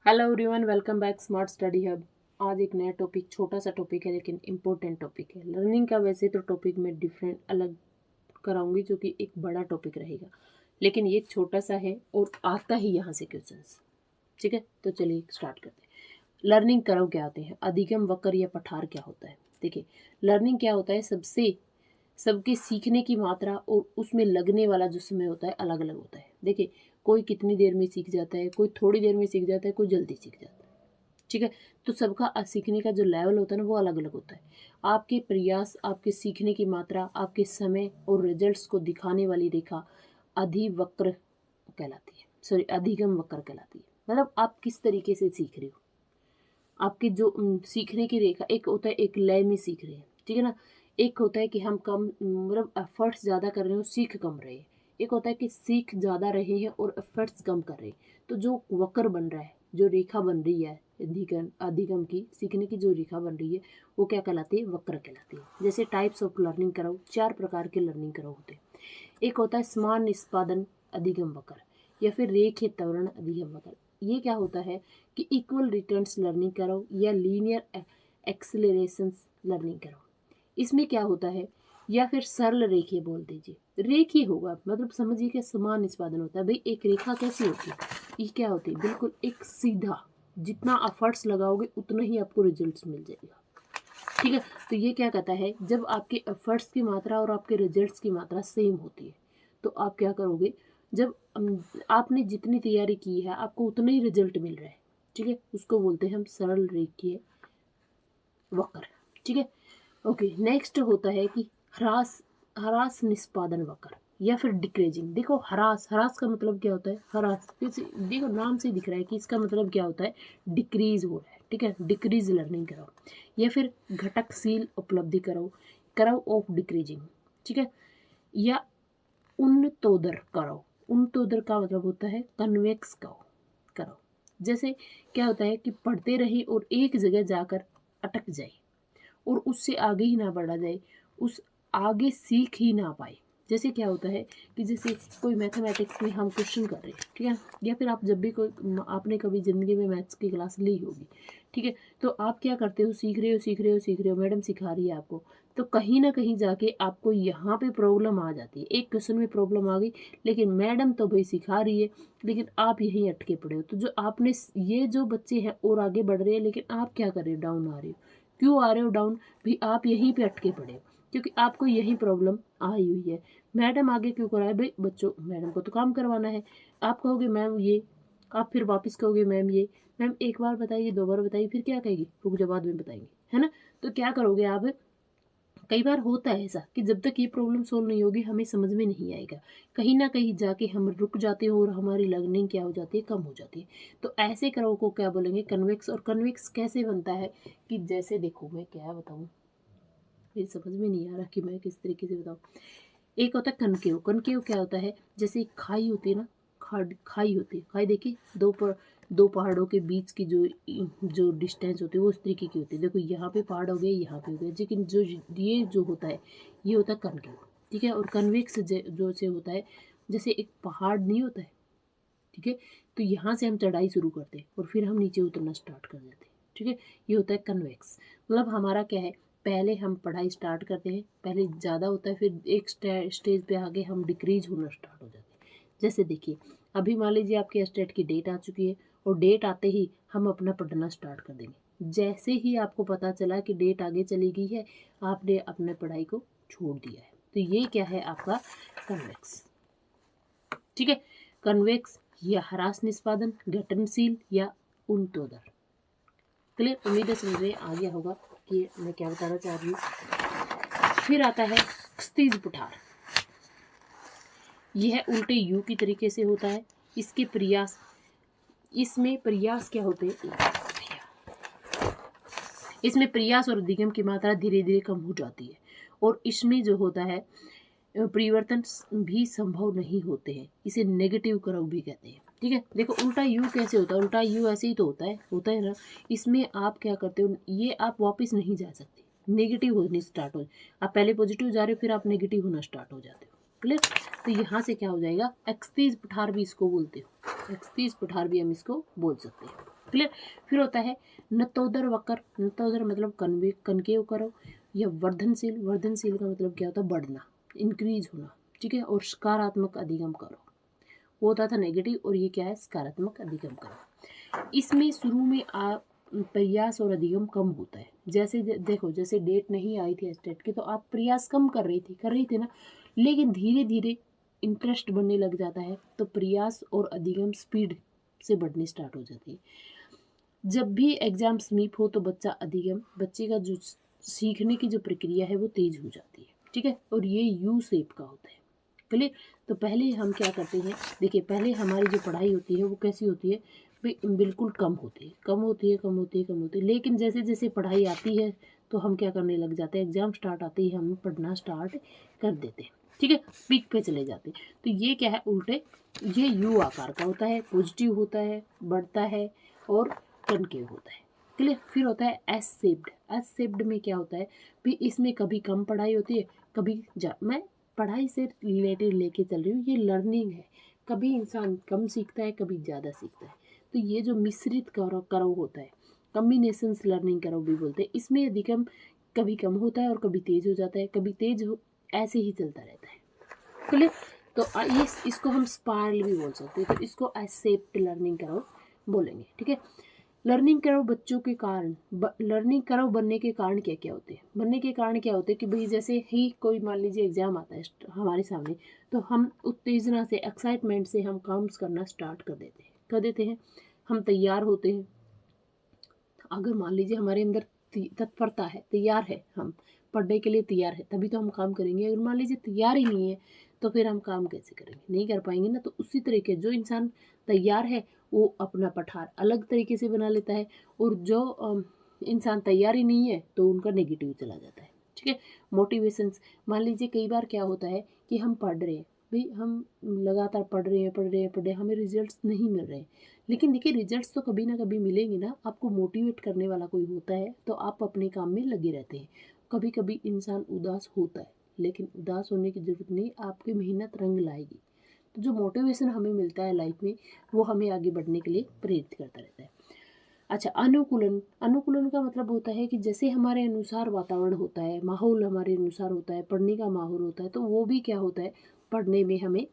Hello everyone, welcome back smart study hub. आज एक नया टॉपिक, छोटा सा टॉपिक है लेकिन इम्पोर्टेंट टॉपिक है। लर्निंग का वैसे तो टॉपिक मैं डिफरेंट अलग कराऊंगी जो कि एक बड़ा टॉपिक रहेगा, लेकिन ये छोटा सा है और आता ही यहाँ से क्वेश्चंस। ठीक है, तो चलिए स्टार्ट करते हैं। लर्निंग करो क्या होते हैं, अधिगम, वक्र या पठार क्या होता है। देखिए, लर्निंग क्या होता है, सबके सीखने की मात्रा और उसमें लगने वाला जो समय होता है अलग अलग होता है। देखिए, कोई कितनी देर में सीख जाता है, कोई थोड़ी देर में सीख जाता है, कोई जल्दी सीख जाता है। ठीक है, तो सबका सीखने का जो लेवल होता है ना वो अलग अलग होता है। आपके प्रयास, आपके सीखने की मात्रा, आपके समय और रिजल्ट्स को दिखाने वाली रेखा अधिवक्र कहलाती है, सॉरी अधिगम वक्र कहलाती है। मतलब आप किस तरीके से सीख रहे हो, आपकी जो सीखने की रेखा, एक होता है एक लय में सीख रहे हैं, ठीक है ना। एक होता है कि हम कम मतलब एफर्ट्स ज़्यादा कर रहे हो, सीख कम रहे हैं। एक होता है कि सीख ज़्यादा रहे हैं और एफर्ट्स कम कर रहे हैं। तो जो वक्र बन रहा है, जो रेखा बन रही है अधिगम अधिगम की, सीखने की जो रेखा बन रही है वो क्या कहलाती है, वक्र कहलाती है। जैसे टाइप्स ऑफ लर्निंग करो, 4 प्रकार के लर्निंग करो होते हैं। एक होता है समान निष्पादन अधिगम वक्र, या फिर रेखीय त्वरण अधिगम वक्र। ये क्या होता है कि इक्वल रिटर्न्स लर्निंग करो या लीनियर एक्सेलरेशंस लर्निंग करो। इसमें क्या होता है, या फिर सरल रेखीय बोल दीजिए, रेखीय होगा मतलब समझिए कि समान निष्पादन होता है। भाई एक रेखा कैसी होती है, ये क्या होती है, बिल्कुल एक सीधा, जितना एफर्ट्स लगाओगे उतना ही आपको रिजल्ट्स मिल जाएगा। ठीक है, तो ये क्या कहता है, जब आपके एफर्ट्स की मात्रा और आपके रिजल्ट्स की मात्रा सेम होती है तो आप क्या करोगे, जब आपने जितनी तैयारी की है आपको उतना ही रिजल्ट मिल रहा है। ठीक है, उसको बोलते हैं हम सरल रेखीय वक्र। ठीक है, ओके। नेक्स्ट होता है कि ह्रास ह्रास निष्पादन वक्र या फिर डिक्रीजिंग। देखो, ह्रास ह्रास का मतलब क्या होता है, ह्रास देखो नाम से दिख रहा है कि इसका मतलब क्या होता है, डिक्रीज हो रहा है। ठीक है, डिक्रीज लर्निंग करो या फिर घटकशील उपलब्धि करो, करो ऑफ डिक्रीजिंग। ठीक है, या उन्नतोदर करो। उन्नतोदर का मतलब होता है कन्वेक्स करो। जैसे क्या होता है कि पढ़ते रहे और एक जगह जाकर अटक जाए और उससे आगे ही ना बढ़ा जाए, उस आगे सीख ही ना पाए। जैसे क्या होता है कि जैसे कोई मैथमेटिक्स में हम क्वेश्चन कर रहे हैं, ठीक है, या फिर आप जब भी कोई, आपने कभी ज़िंदगी में मैथ्स की क्लास ली होगी, ठीक है, तो आप क्या करते हो, सीख रहे हो, मैडम सिखा रही है आपको, तो कहीं ना कहीं जाके आपको यहाँ पे प्रॉब्लम आ जाती है। एक क्वेश्चन में प्रॉब्लम आ गई, लेकिन मैडम तो भाई सिखा रही है, लेकिन आप यहीं अटके पड़े हो। तो जो आपने, ये जो बच्चे हैं और आगे बढ़ रहे हैं, लेकिन आप क्या कर रहे हो, डाउन आ रहे हो। क्यों आ रहे हो डाउन, भी आप यहीं पे अटके पड़े हो क्योंकि आपको यही प्रॉब्लम आई हुई है। मैडम आगे क्यों कराए, भाई बच्चों, मैडम को तो काम करवाना है। आप कहोगे मैम ये, आप फिर वापस कहोगे मैम ये, मैम एक बार बताइए, 2 बार बताइए, फिर क्या कहेगी, रुक जाओ बाद में बताएंगे, है ना। तो क्या करोगे आप, कई बार होता है ऐसा कि जब तक ये प्रॉब्लम सोल्व नहीं होगी हमें समझ में नहीं आएगा, कहीं ना कहीं जाके हम रुक जाते हैं और हमारी लर्निंग क्या हो जाती है, कम हो जाती है। तो ऐसे करो को क्या बोलेंगे, कन्वेक्स। और कन्वेक्स कैसे बनता है कि जैसे देखो, मैं क्या बताऊँ, मेरी समझ में नहीं आ रहा कि मैं किस तरीके से बताऊँ। एक होता है कनकेव। कनकेव क्या होता है, जैसे एक खाई होती है ना, खाई होती है, खाई देखिए, दो पहाड़ों के बीच की जो डिस्टेंस होती है वो उस तरीके की होती है। देखो यहाँ पे पहाड़ हो गए, यहाँ पे हो गए, लेकिन जो ये जो होता है ये होता है कनकेव। ठीक है, और कन्वेक्स जो से होता है, जैसे एक पहाड़ नहीं होता है, ठीक है, तो यहाँ से हम चढ़ाई शुरू करते हैं और फिर हम नीचे उतरना स्टार्ट कर देते हैं। ठीक है, ये होता है कन्वेक्स। मतलब हमारा क्या है, पहले हम पढ़ाई स्टार्ट करते हैं, पहले ज़्यादा होता है, फिर एक स्टेज पे आगे हम डिक्रीज होना स्टार्ट हो जाते हैं। जैसे देखिए, अभी मान लीजिए आपके स्टेट की डेट आ चुकी है और डेट आते ही हम अपना पढ़ना स्टार्ट कर देंगे। जैसे ही आपको पता चला कि डेट आगे चली गई है, आपने अपने पढ़ाई को छोड़ दिया है। तो ये क्या है आपका कन्वेक्स। ठीक है, कन्वेक्स या ह्रास निष्पादन, घटनशील या उन्नतोदर। क्लियर, उम्मीद है समझ में आ गया होगा कि मैं क्या बताना चाह रही हूँ। फिर आता है क्षितिज पठार। यह उल्टे यू की तरीके से होता है। इसके प्रयास, इसमें प्रयास क्या होते हैं, इसमें प्रयास और अधिगम की मात्रा धीरे धीरे कम हो जाती है और इसमें जो होता है परिवर्तन भी संभव नहीं होते हैं। इसे नेगेटिव कर्व भी कहते हैं। ठीक है, देखो उल्टा यू कैसे होता है, उल्टा यू ऐसे ही तो होता है ना। इसमें आप क्या करते हो, ये आप वापस नहीं जा सकते, नेगेटिव होने स्टार्ट हो, आप पहले पॉजिटिव जा रहे हो फिर आप नेगेटिव होना स्टार्ट हो जाते हो। क्लियर, तो यहाँ से क्या हो जाएगा, एक्सतीज पठार भी इसको बोलते हो, एक्सतीज पठार भी हम इसको बोल सकते हैं। क्लियर। फिर होता है नतोदर वक्र, नतोदर मतलब कनकेव करो, या वर्धनशील, वर्धनशील का मतलब क्या होता है, बढ़ना, इंक्रीज होना, ठीक है। और सकारात्मक अधिगम करो, वो होता था नेगेटिव, और ये क्या है, सकारात्मक अधिगम करो। इसमें शुरू में प्रयास और अधिगम कम होता है। जैसे देखो, जैसे डेट नहीं आई थी स्टेट की, तो आप प्रयास कम कर रही थी ना, लेकिन धीरे धीरे इंटरेस्ट बढ़ने लग जाता है, तो प्रयास और अधिगम स्पीड से बढ़नी स्टार्ट हो जाती है। जब भी एग्जाम समीप हो तो बच्चे का जो सीखने की जो प्रक्रिया है वो तेज हो जाती है, ठीक है। और ये यू शेप का होता है, क्लियर। तो पहले हम क्या करते हैं, देखिए पहले हमारी जो पढ़ाई होती है वो कैसी होती है, बिल्कुल कम होती है, कम होती है, कम होती है, कम होती है। लेकिन जैसे जैसे पढ़ाई आती है तो हम क्या करने लग जाते हैं, एग्जाम स्टार्ट आते ही हम पढ़ना स्टार्ट कर देते हैं, ठीक है, पीक पे चले जाते हैं। तो ये क्या है, उल्टे, ये यू आकार का होता है, पॉजिटिव होता है, बढ़ता है, और कनकेव होता है, क्लियर। फिर होता है एस शेप्ड, एस शेप्ड में क्या होता है, भी इसमें कभी कम पढ़ाई होती है, कभी मैं पढ़ाई से रिलेटेड लेके चल रही हूँ, ये लर्निंग है, कभी इंसान कम सीखता है, कभी ज़्यादा सीखता है। तो ये जो मिश्रित करो होता है, कम्बिनेशंस लर्निंग करो भी बोलते हैं, इसमें अधिकम कभी कम होता है और कभी तेज हो जाता है, कभी तेज हो, ऐसे ही चलता रहता है, क्लियर। तो ये इसको हम स्पाइरल भी बोल सकते हैं, तो इसको एसेप्ट लर्निंग करो बोलेंगे, ठीक है। लर्निंग करो बच्चों के कारण, लर्निंग करो बनने के कारण क्या क्या होते हैं, बनने के कारण क्या होते हैं कि भाई जैसे ही कोई मान लीजिए एग्जाम आता है हमारे सामने, तो हम उत्तेजना से, एक्साइटमेंट से हम काम करना स्टार्ट कर देते हैं, हम तैयार होते हैं। अगर मान लीजिए हमारे अंदर तत्परता है, तैयार है, हम पढ़ने के लिए तैयार है, तभी तो हम काम करेंगे। अगर मान लीजिए तैयार ही नहीं है, तो फिर हम काम कैसे करेंगे, नहीं कर पाएंगे ना। तो उसी तरीके जो इंसान तैयार है वो अपना पठार अलग तरीके से बना लेता है, और जो इंसान तैयार ही नहीं है तो उनका नेगेटिव चला जाता है, ठीक है। मोटिवेशंस, मान लीजिए कई बार क्या होता है कि हम पढ़ रहे हैं, भाई हम लगातार पढ़ रहे हैं, हमें रिजल्ट्स नहीं मिल रहे हैं। लेकिन देखिए रिजल्ट्स तो कभी ना कभी मिलेंगे ना, आपको मोटिवेट करने वाला कोई होता है तो आप अपने काम में लगे रहते हैं। कभी कभी इंसान उदास होता है, लेकिन उदास होने की ज़रूरत नहीं, आपकी मेहनत रंग लाएगी। तो जो मोटिवेशन हमें मिलता है लाइफ में, वो हमें आगे बढ़ने के लिए प्रेरित करता रहता है। अच्छा, अनुकूलन, अनुकूलन का मतलब होता है कि जैसे हमारे अनुसार वातावरण होता है, माहौल हमारे अनुसार होता है, पढ़ने का माहौल होता है, तो वो भी क्या होता है, पढ़ने में हमें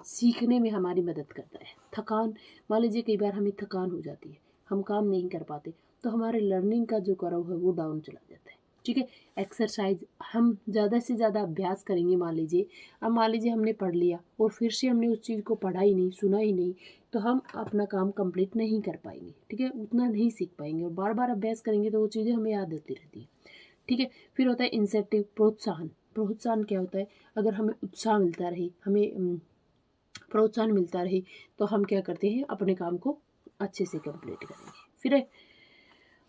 सीखने में हमारी मदद करता है। थकान, मान लीजिए कई बार हमें थकान हो जाती है, हम काम नहीं कर पाते, तो हमारे लर्निंग का जो कर्व है वो डाउन चला जाता है, ठीक है। एक्सरसाइज, हम ज़्यादा से ज़्यादा अभ्यास करेंगे, मान लीजिए अब मान लीजिए हमने पढ़ लिया और फिर से हमने उस चीज़ को पढ़ा ही नहीं, सुना ही नहीं, तो हम अपना काम कंप्लीट नहीं कर पाएंगे, ठीक है, उतना नहीं सीख पाएंगे। और बार बार अभ्यास करेंगे तो वो चीज़ें हमें याद होती रहती है, ठीक है। फिर होता है इंसेंटिव, प्रोत्साहन। प्रोत्साहन क्या होता है, अगर हमें उत्साह मिलता रहे, हमें प्रोत्साहन मिलता रहे, तो हम क्या करते हैं, अपने काम को अच्छे से कंप्लीट करेंगे। फिर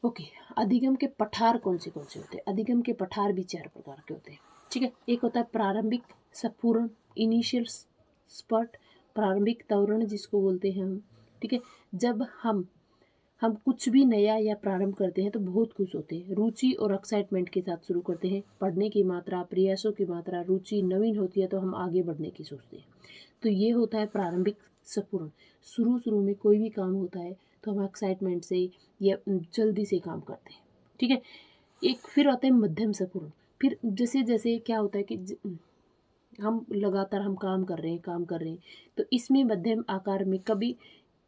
ओके, अधिगम के पठार कौन से होते हैं, अधिगम के पठार भी 4 प्रकार के होते हैं, ठीक है। एक होता है प्रारंभिक स्फुरण, इनिशियल स्पर्ट, प्रारंभिक त्वरण जिसको बोलते हैं हम, ठीक है। जब हम कुछ भी नया या प्रारंभ करते हैं तो बहुत खुश होते हैं, रुचि और एक्साइटमेंट के साथ शुरू करते हैं। पढ़ने की मात्रा, प्रयासों की मात्रा, रुचि नवीन होती है तो हम आगे बढ़ने की सोचते हैं। तो ये होता है प्रारंभिक स्फुरण। शुरू में कोई भी काम होता है तो हम एक्साइटमेंट से या जल्दी से काम करते हैं, ठीक है। एक फिर आता है मध्यम स्फुरण। फिर जैसे जैसे क्या होता है कि हम लगातार हम काम कर रहे हैं, तो इसमें मध्यम आकार में कभी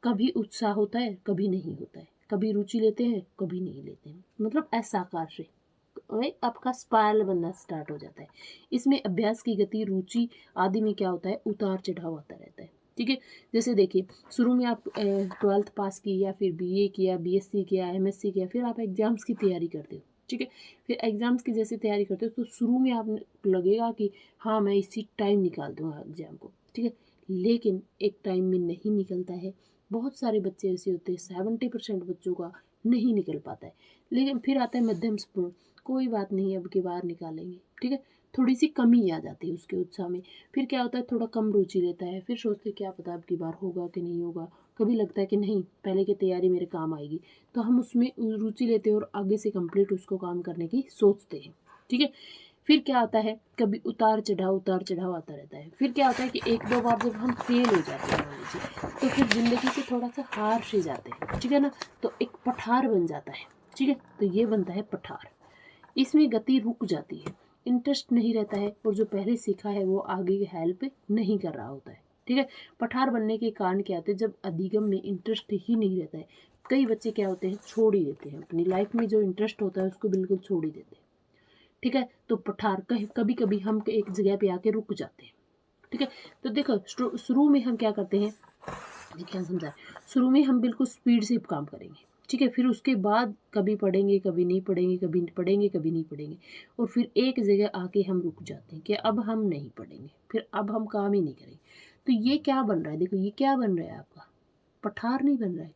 कभी उत्साह होता है, कभी नहीं होता है, कभी रुचि लेते हैं, कभी नहीं लेते हैं, मतलब ऐसा आकार से आपका स्पाइरल बनना स्टार्ट हो जाता है। इसमें अभ्यास की गति, रुचि आदि में क्या होता है, उतार चढ़ाव आता रहता है, ठीक है। जैसे देखिए शुरू में आप 12th पास की, या फिर बीए किया, बीएससी किया, एमएससी किया, फिर आप एग्जाम्स की तैयारी करते हो, ठीक है। फिर एग्जाम्स की जैसे तैयारी करते हो तो शुरू में आप लगेगा कि हाँ मैं इसी टाइम निकाल दूंगा एग्जाम को, ठीक है। लेकिन एक टाइम में नहीं निकलता है, बहुत सारे बच्चे ऐसे होते हैं, 70% बच्चों का नहीं निकल पाता है। लेकिन फिर आता है मध्यम स्पून, कोई बात नहीं अब की बार निकालेंगे, ठीक है। थोड़ी सी कमी आ जाती है उसके उत्साह में, फिर क्या होता है, थोड़ा कम रुचि लेता है, फिर सोचते क्या पता अब की बार होगा कि नहीं होगा। कभी लगता है कि नहीं, पहले की तैयारी मेरे काम आएगी, तो हम उसमें रुचि लेते हैं और आगे से कंप्लीट उसको काम करने की सोचते हैं, ठीक है। फिर क्या आता है, कभी उतार चढ़ाव आता रहता है। फिर क्या होता है कि एक दो बार जब हम फेल हो जाते हैं मान लीजिए, तो फिर ज़िंदगी से थोड़ा सा हार से जाते हैं, ठीक है ना, तो एक पठार बन जाता है, ठीक है, तो ये बनता है पठार। इसमें गति रुक जाती है, इंटरेस्ट नहीं रहता है, और जो पहले सीखा है वो आगे हेल्प नहीं कर रहा होता है, ठीक है। पठार बनने के कारण क्या होते हैं, जब अधिगम में इंटरेस्ट ही नहीं रहता है, कई बच्चे क्या होते हैं, छोड़ ही देते हैं, अपनी लाइफ में जो इंटरेस्ट होता है उसको बिल्कुल छोड़ ही देते हैं, ठीक है। तो पठार कभी कभी हम एक जगह पे आके रुक जाते हैं, ठीक है। तो देखो शुरू में हम क्या करते हैं, क्या समझाए, शुरू में हम बिल्कुल स्पीड से काम करेंगे, ठीक है, फिर उसके बाद कभी पढ़ेंगे कभी नहीं पढ़ेंगे, कभी पढ़ेंगे कभी नहीं पढ़ेंगे, और फिर एक जगह आके हम रुक जाते हैं कि अब हम नहीं पढ़ेंगे, फिर अब हम काम ही नहीं करेंगे। तो ये क्या बन रहा है, देखो ये क्या बन रहा है आपका, पठार नहीं बन रहा है।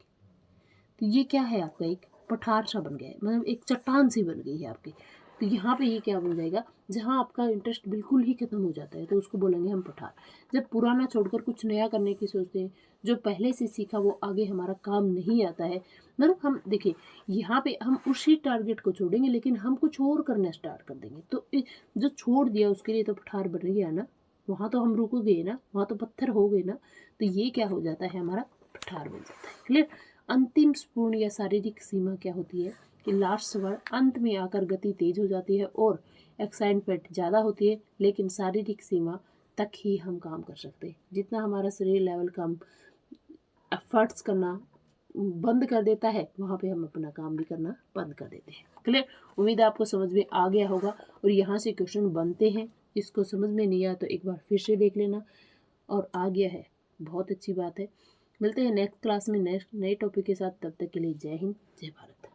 तो ये क्या है आपका, एक पठार सा बन गया है, मतलब एक चट्टान सी बन गई है आपकी। तो यहाँ पे ये क्या बन जाएगा, जहाँ आपका इंटरेस्ट बिल्कुल ही खत्म हो जाता है तो उसको बोलेंगे हम पठार। जब पुराना छोड़कर कुछ नया करने की सोचते हैं, जो पहले से सीखा वो आगे हमारा काम नहीं आता है, मतलब हम देखिए यहाँ पे हम उसी टारगेट को छोड़ेंगे लेकिन हम कुछ और करना स्टार्ट कर देंगे, तो जो छोड़ दिया उसके लिए तो पठार बन गया ना, वहाँ तो हम रुक गए ना, वहाँ तो पत्थर हो गए ना, तो ये क्या हो जाता है, हमारा पठार बन जाता है। क्लियर। अंतिम पूर्ण या शारीरिक सीमा क्या होती है कि लास्ट वर्ड अंत में आकर गति तेज हो जाती है और एक्साइटमेंट ज़्यादा होती है, लेकिन शारीरिक सीमा तक ही हम काम कर सकते हैं। जितना हमारा शरीर लेवल कम एफर्ट्स करना बंद कर देता है, वहाँ पे हम अपना काम भी करना बंद कर देते हैं। क्लियर। उम्मीद है आपको समझ में आ गया होगा, और यहाँ से क्वेश्चन बनते हैं, इसको समझ में नहीं आया तो एक बार फिर से देख लेना, और आ गया है बहुत अच्छी बात है। मिलते हैं नेक्स्ट क्लास में नेक्स्ट नए टॉपिक के साथ, तब तक के लिए जय हिंद जय भारत।